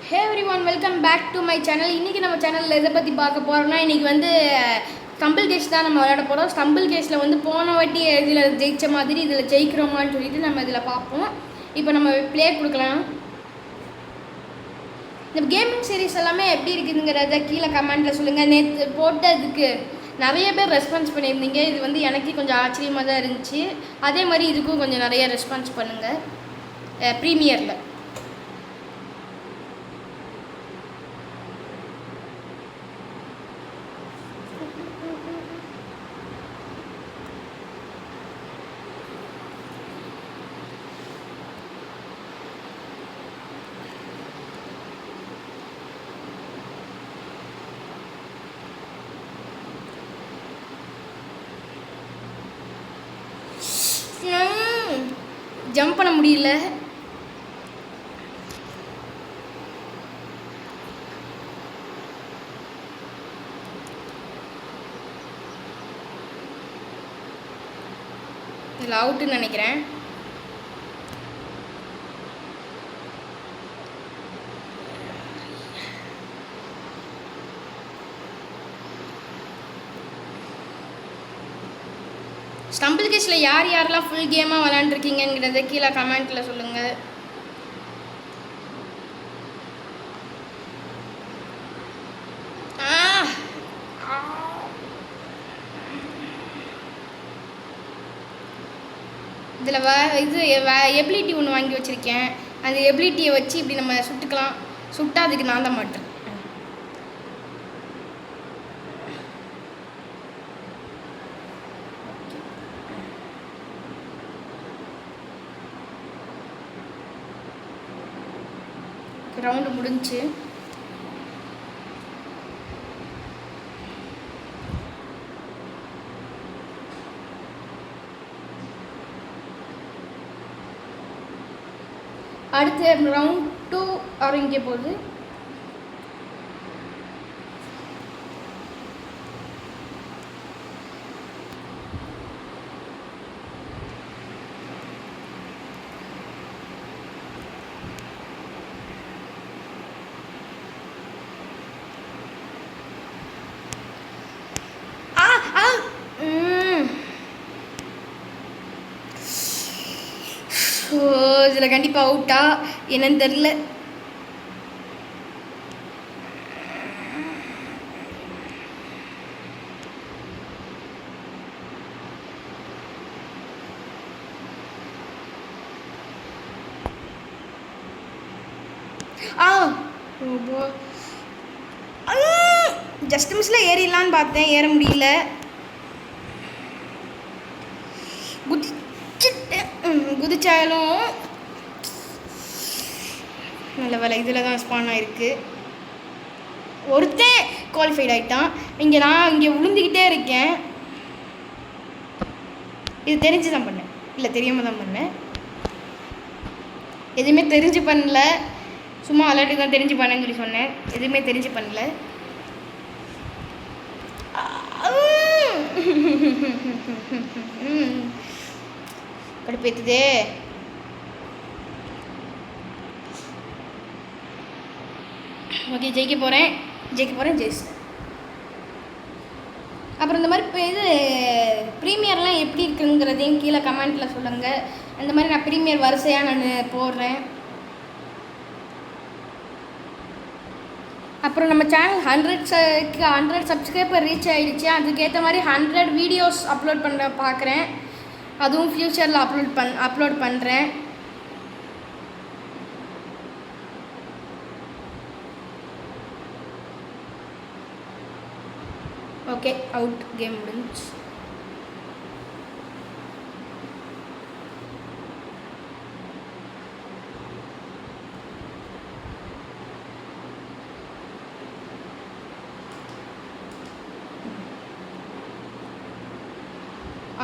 Hey everyone, welcome back to my channel. இன்றைக்கி நம்ம சேனலில் எதை பற்றி பார்க்க போகிறோம்னா, இன்றைக்கி வந்து ஸ்டம்பிள் கேஸ் தான் நம்ம விளையாட போகிறோம். ஸ்டம்பிள் கேஸில் வந்து போன வாட்டி இதில் ஜெயித்த மாதிரி இதில் ஜெயிக்கிறோமான்னு சொல்லிட்டு நம்ம இதில் பார்ப்போம். இப்போ நம்ம ப்ளே கொடுக்கலாம். இந்த கேமிங் சீரிஸ் எல்லாமே எப்படி இருக்குதுங்கிறத கீழே கமெண்ட்டில் சொல்லுங்கள். நேற்று போட்டதுக்கு நிறைய பேர் ரெஸ்பான்ஸ் பண்ணியிருந்தீங்க. இது வந்து எனக்கு கொஞ்சம் ஆச்சரியமாக தான் இருந்துச்சு. அதே மாதிரி இதுக்கும் கொஞ்சம் நிறைய ரெஸ்பான்ஸ் பண்ணுங்கள் ப்ரீமியரில். ஜம்ப் பண்ண முடியல. இதில் அவுட்டுன்னு நினைக்கிறேன். ஸ்டம்பிள் கேஸில் யார் யாரெல்லாம் ஃபுல் கேமாக விளாண்டுருக்கீங்கிறத கீழே கமெண்ட்டில் சொல்லுங்கள். இதில் இது எபிலிட்டி ஒன்று வாங்கி வச்சுருக்கேன். அந்த எபிலிட்டியை வச்சு இப்படி நம்ம சுட்டுக்கலாம். சுட்டா அதுக்கு நான் தான் மாட்டேன். ரவுண்டு முடிஞ்சு. அடுத்து ரவுண்ட் 2 ஆரம்பிக்க போகுது. இதில் கண்டிப்பாக அவுட்டா என்னன்னு தெரில. ஜஸ்ட் மிஸ்ல ஏறிடலான்னு பார்த்தேன், ஏற முடியல. குதிச்சாலும் நல்ல வேலை இதில் தான் ஸ்பான் ஆகிருக்கு. ஒருத்தன் குவாலிஃபைட் ஆகிட்டான். நான் இங்கே விழுந்துக்கிட்டே இருக்கேன். இது தெரிஞ்சு தான் பண்ணேன், இல்லை தெரியாமல் தான் பண்ணேன். எதுவுமே தெரிஞ்சு பண்ணல, சும்மா விளையாட்டு தான் தெரிஞ்சு பண்ணேன்னு சொல்லி சொன்னேன். எதுவுமே தெரிஞ்சு பண்ணல. கடுப்பேத்துதே. ஓகே, ஜெயிக்க போகிறேன். ஜெயிச்சிட்டேன். அப்புறம் இந்த மாதிரி இது ப்ரீமியர்லாம் எப்படி இருக்குங்கிறதையும் கீழே கமெண்ட்டில் சொல்லுங்கள். இந்த மாதிரி நான் ப்ரீமியர் வரிசையாக நான் போடுறேன். அப்புறம் நம்ம சேனல் 100 சப்ஸ்கிரைபர் ரீச் ஆகிடுச்சு. அதுக்கேற்ற மாதிரி 100 வீடியோஸ் அப்லோட் பண்ண பார்க்குறேன். அதுவும் ஃப்யூச்சரில் அப்லோட் பண்ணுறேன். Okay, out. கேம் முடிஞ்சு.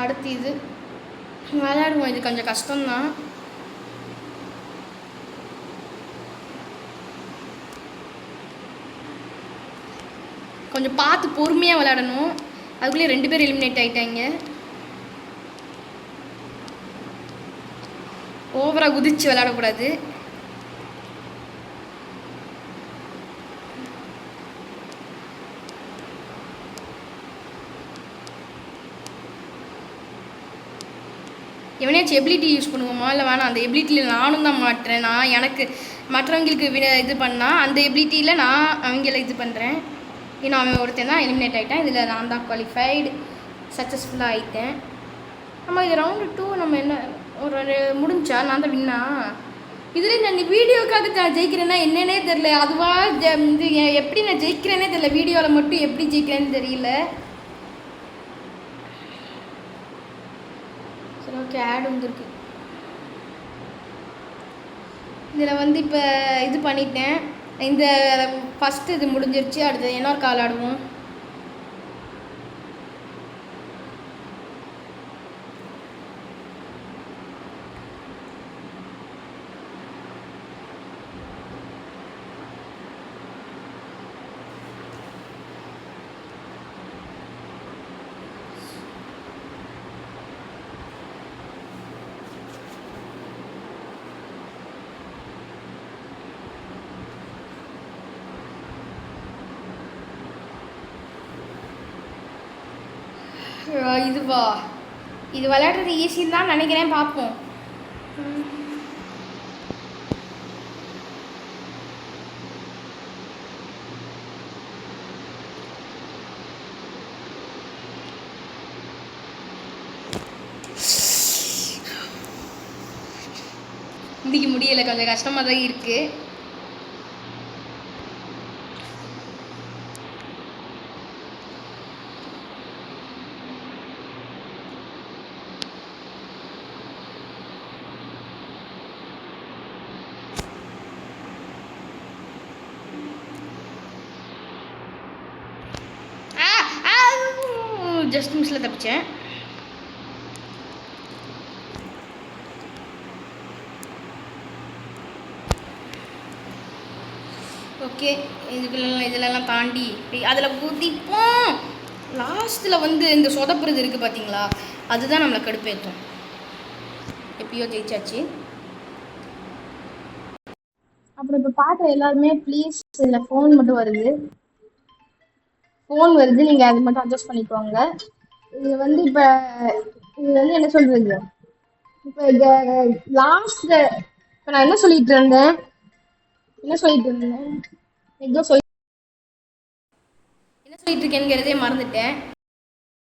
அடுத்து இது விளையாடுவோம். இது கொஞ்சம் கஷ்டம்தான். கொஞ்சம் பார்த்து பொறுமையாக விளையாடணும். அதுக்குள்ளே 2 பேர் எலிமினேட் ஆகிட்டாங்க. ஓவராக குதிச்சு விளையாடக்கூடாது. எவனையாச்சும் எபிலிட்டி யூஸ் பண்ணுவோமா இல்லை வேணாம், அந்த எபிலிட்டியில் நானும் தான் மாட்டுறேன். நான் எனக்கு மற்றவங்களுக்கு இது பண்ணால் அந்த எபிலிட்டியில் நான் அவங்கள இது பண்ணுறேன். இன்னும் அவன் ஒருத்தன் தான் எலிமினேட் ஆகிட்டான். இதில் நான் தான் குவாலிஃபைடு, சக்ஸஸ்ஃபுல்லாக ஆகிட்டேன். நம்ம இது ரவுண்டு 2 நம்ம என்ன ஒரு முடிஞ்சா நான் தான் வின்னா. இதில் நான் வீடியோக்காக நான் ஜெயிக்கிறேன்னா என்னன்னே தெரில. அதுவாக இது எப்படி நான் ஜெயிக்கிறேனே தெரில. வீடியோவில் மட்டும் எப்படி ஜெயிக்கிறேன்னு தெரியல. சரி, ஓகே, ஆட் வந்துருக்கு. இதில் வந்து இப்போ இது பண்ணிட்டேன். இந்த ஃபஸ்ட்டு இது முடிஞ்சிருச்சு. அடுத்து இன்னொரு கால் ஆடுவோம். இதுவா, இது விளையாடுறது ஈஸின்னு தான் நினைக்கிறேன். பார்ப்போம். இன்றைக்கி முடியலை, கொஞ்சம் கஷ்டமாக தான் இருக்குது. ஜஸ்ட் மிஸ்ல தப்பிச்சேன். ஓகே, இதெல்லாம் தாண்டி அதில் குதிப்போம். லாஸ்ட்டில் வந்து இந்த சொதப்புறது இருக்குது பார்த்தீங்களா, அதுதான் நம்மளை கடுப்பேற்றும். எப்பயோ ஜெயிச்சாச்சு. அப்புறம் இப்போ பார்க்குற எல்லாருமே ப்ளீஸ், இதில் ஃபோன் மட்டும் வருது, நீங்கள் அது மட்டும் அட்ஜஸ்ட் பண்ணிக்கோங்க. இது வந்து இப்போ இது வந்து என்ன சொல்கிறது, இப்போ லாஸ்ட் இப்போ நான் என்ன சொல்லிட்டு இருந்தேன் என்ன சொல்லிட்டு இருக்கேங்கிறதே மறந்துட்டேன்.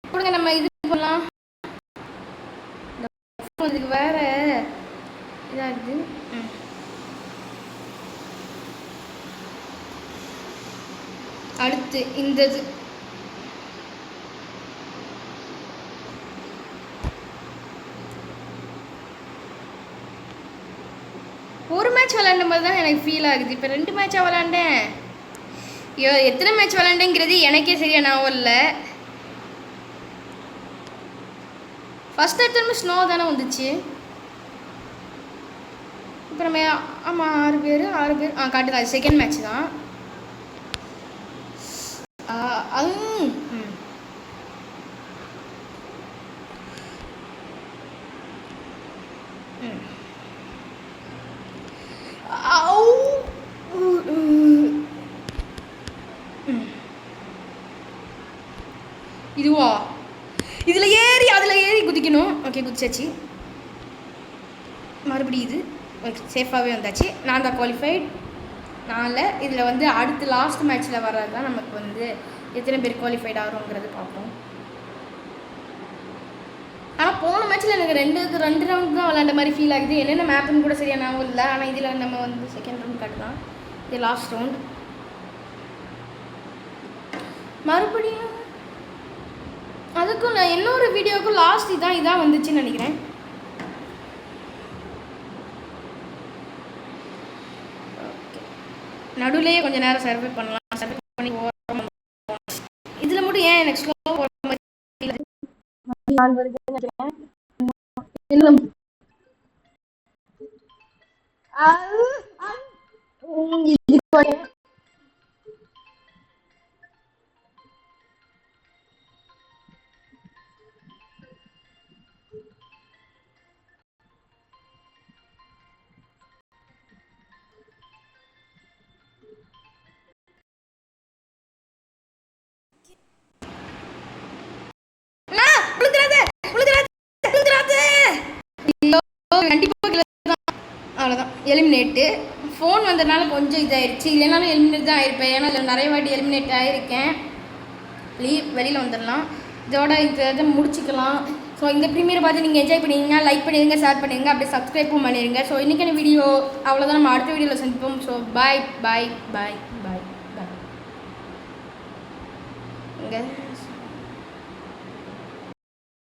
கொடுங்க, நம்ம இது பண்ணலாம். இதுக்கு வேற இதாகுது. அடுத்து இந்த இது ஒரு மேட்ச் விளாண்ட மாதிரி தான் எனக்கு ஃபீல் ஆகுது. இப்போ 2 மேட்சாக விளாண்டேன். எத்தனை மேட்ச் விளாண்டேங்கிறது எனக்கே சரியா ஞாபகம் இல்லை. ஃபஸ்ட் எடுத்தோமே ஸ்னோ தானே வந்துச்சு. இப்போ நம்ம ஆமாம் 6 பேர் காட்டுது. அது செகண்ட் மேட்ச் தான். இதுவா, இதில் ஏறி அதில் ஏறி குதிக்கணும். ஓகே, குதிச்சாச்சு. மறுபடியும் இது ஓகே, சேஃபாகவே வந்தாச்சு. நான் தான் குவாலிஃபைட். நான்ல இதில் வந்து அடுத்து லாஸ்ட் மேட்ச்சில் வர்றது தான் நமக்கு வந்து எத்தனை பேர் குவாலிஃபைட் ஆகிறோங்கிறது பார்ப்போம். ஆனால் போன மேட்ச்சில் எனக்கு 2 ரவுண்ட் தான் விளாண்ட மாதிரி ஃபீல் ஆகுது. என்னென்ன மேப்புன்னு கூட சரியாக ஞாபகம் இல்லை. ஆனால் இதில் நம்ம வந்து செகண்ட் ரவுண்ட் காட்டுதான். இது லாஸ்ட் ரவுண்ட். மறுபடியும் அதுக்கும் நான் இன்னொரு வீடியோவுக்கும் லாஸ்ட் இதான் வந்துச்சுன்னு நினைக்கிறேன். நடுவுலேயே கொஞ்சம் நேரம் சர்வே பண்ணலாம். சர்வே பண்ணி இதில் மட்டும் ஏன் எனக்கு ஸ்லோ போகிற மாதிரி கண்டிப்பாக அவ்வளோதான் எலிமினேட்டு. ஃபோன் வந்ததுனால கொஞ்சம் இதாகிடுச்சு, இல்லைனாலும் எலிமினேட் தான் ஆகிருப்பேன். ஏன்னா அதில் நிறைய வாட்டி எலிமினேட் ஆகிருக்கேன். வெளியில் வந்துடலாம். இதோட இதை முடிச்சுக்கலாம். ஸோ இந்த ப்ரீமியரை பார்த்து நீங்கள் என்ஜாய் பண்ணிடுங்க, லைக் பண்ணிடுங்க, ஷேர் பண்ணிடுங்க, அப்படியே சப்ஸ்கிரைப்பும் பண்ணிடுங்க. ஸோ இன்றைக்கான வீடியோ அவ்வளோதான். நம்ம அடுத்த வீடியோவில் சந்திப்போம். ஸோ பாய் பாய் பாய் பாய் பாய். இங்கே